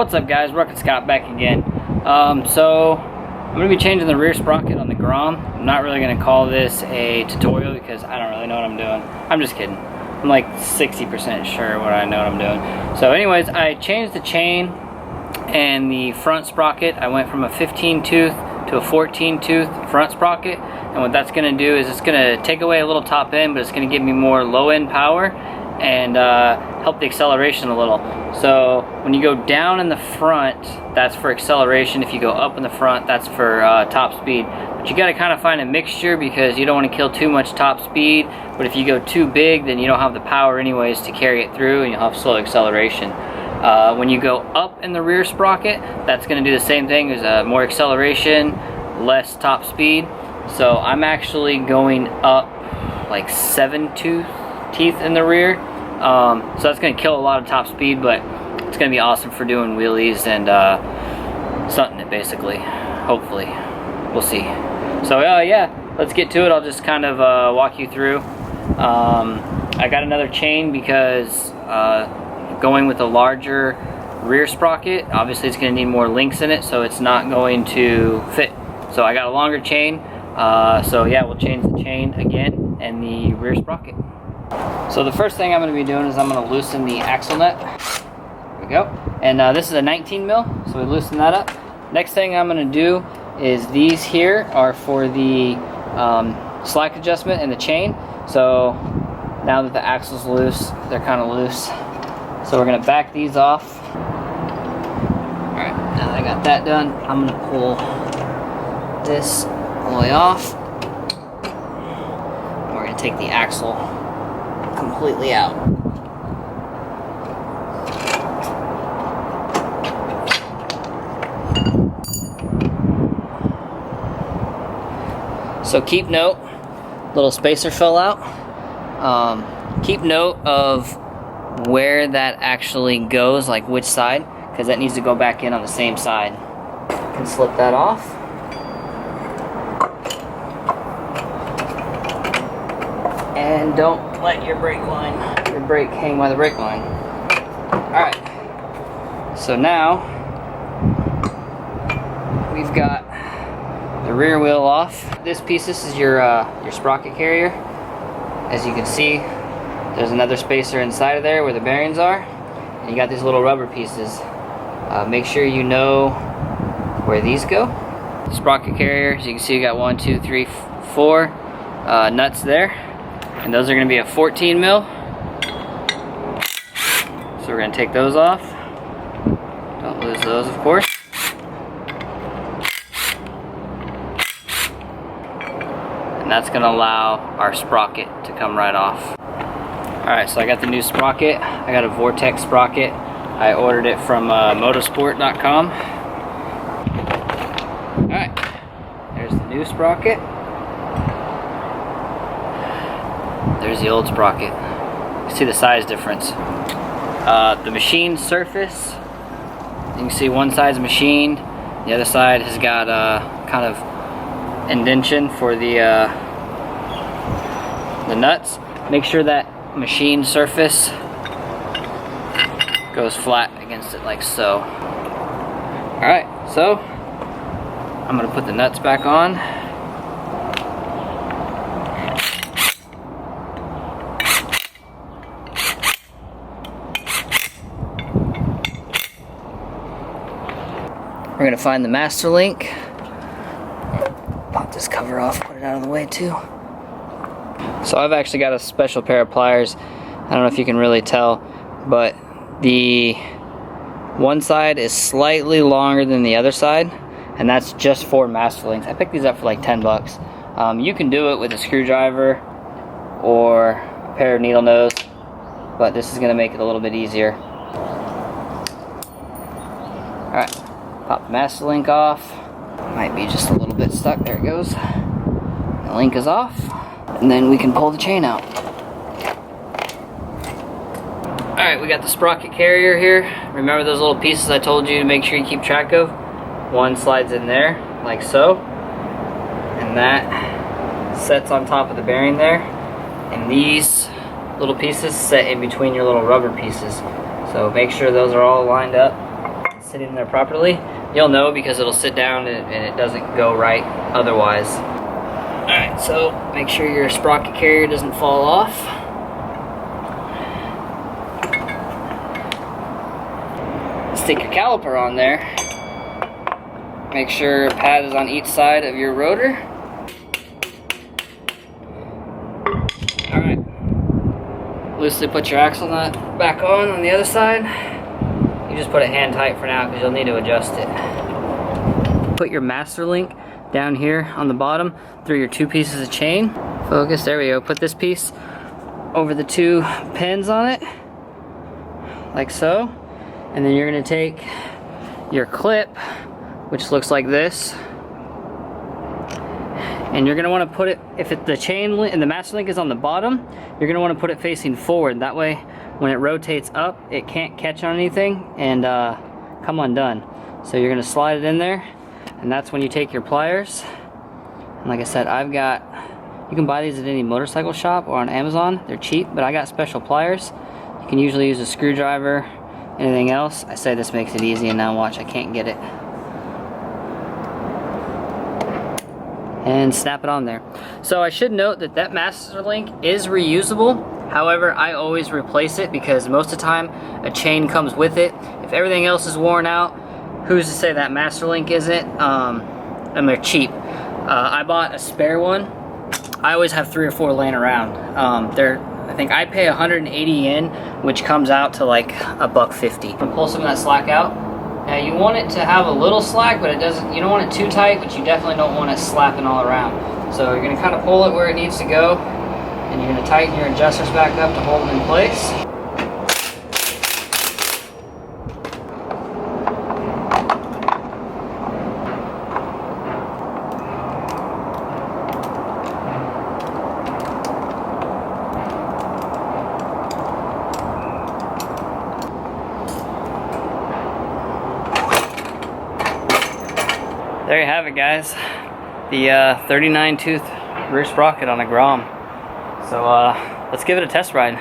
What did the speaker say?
What's up guys, Rocket Scott back again. So I'm going to be changing the rear sprocket on the Grom. I'm not really going to call this a tutorial because I don't really know what I'm doing. I'm just kidding. I'm like 60% sure what I know what I'm doing. So anyways, I changed the chain and the front sprocket. I went from a 15 tooth to a 14 tooth front sprocket, and what that's going to do is it's going to take away a little top end, but it's going to give me more low end power and help the acceleration a little. So when you go down in the front, that's for acceleration. If you go up in the front, that's for top speed. But you got to kind of find a mixture because you don't want to kill too much top speed, but if you go too big, then you don't have the power anyways to carry it through, and you'll have slow acceleration. When you go up in the rear sprocket, that's going to do the same thing. There's more acceleration, less top speed. So I'm actually going up like 7 teeth in the rear. So that's going to kill a lot of top speed, but it's going to be awesome for doing wheelies and stunting it basically. Hopefully. We'll see. So yeah, let's get to it. I'll just kind of walk you through. I got another chain because going with a larger rear sprocket, obviously it's going to need more links in it, so it's not going to fit. So I got a longer chain. So yeah, we'll change the chain again and the rear sprocket. So the first thing I'm going to be doing is I'm going to loosen the axle nut. There we go. And this is a 19 mil, so we loosen that up. Next thing I'm going to do is these here are for the slack adjustment and the chain. So now that the axle's loose, they're kind of loose. So we're going to back these off. Alright, now that I got that done, I'm going to pull this all the way off. And we're going to take the axle completely out. So keep note, little spacer fell out. Keep note of where that actually goes, like which side, because that needs to go back in on the same side. You can slip that off. And don't let your brake hang by the brake line. Alright, so now we've got the rear wheel off. This is your sprocket carrier. As you can see, there's another spacer inside of there where the bearings are, and you got these little rubber pieces. Make sure you know where these go. The sprocket carrier, as you can see, you got 1, 2, 3, 4 nuts there. And those are going to be a 14 mil. So we're going to take those off. Don't lose those, of course. And that's going to allow our sprocket to come right off. Alright, so I got the new sprocket. I got a Vortex sprocket. I ordered it from motorsport.com. Alright, there's the new sprocket. There's the old sprocket. You see the size difference. The machined surface, you can see one side's machined, the other side has got kind of indentation for the nuts. Make sure that machined surface goes flat against it like so. Alright, so I'm going to put the nuts back on. We're going to find the master link. Pop this cover off, put it out of the way too. So I've actually got a special pair of pliers. I don't know if you can really tell, but the one side is slightly longer than the other side, and that's just for master links. I picked these up for like 10 bucks. You can do it with a screwdriver or a pair of needle nose, but this is going to make it a little bit easier. Alright. Pop the master link off. Might be just a little bit stuck. There it goes. The link is off. And then we can pull the chain out. Alright, we got the sprocket carrier here. Remember those little pieces I told you to make sure you keep track of? One slides in there, like so. And that sets on top of the bearing there. And these little pieces set in between your little rubber pieces. So make sure those are all lined up. sitting in there properly. You'll know because it'll sit down and it doesn't go right otherwise. Alright, so make sure your sprocket carrier doesn't fall off. Stick your caliper on there. Make sure a pad is on each side of your rotor. Alright. Loosely put your axle nut back on the other side. You just put it hand tight for now because you'll need to adjust it. Put your master link down here on the bottom through your 2 pieces of chain. Focus, there we go. Put this piece over the 2 pins on it, like so. And then you're gonna take your clip, which looks like this, and you're gonna wanna put it, if the chain link and the master link is on the bottom, you're gonna wanna put it facing forward. That way, when it rotates up, it can't catch on anything and come undone. So you're gonna slide it in there, and that's when you take your pliers. And like I said, you can buy these at any motorcycle shop or on Amazon. They're cheap, but I got special pliers. You can usually use a screwdriver, anything else. I say this makes it easy, and now watch, I can't get it. And snap it on there. So I should note that that master link is reusable. However, I always replace it because most of the time a chain comes with it. If everything else is worn out, who's to say that master link isn't? And they're cheap. I bought a spare one. I always have 3 or 4 laying around. I think I pay 180 yen, which comes out to like $1.50. Pull some of that slack out. Now you want it to have a little slack, but you don't want it too tight, but you definitely don't want it slapping all around. So you're gonna kind of pull it where it needs to go, and you're gonna tighten your adjusters back up to hold them in place. There you have it, guys. The 39 tooth rear sprocket on a Grom. So let's give it a test ride.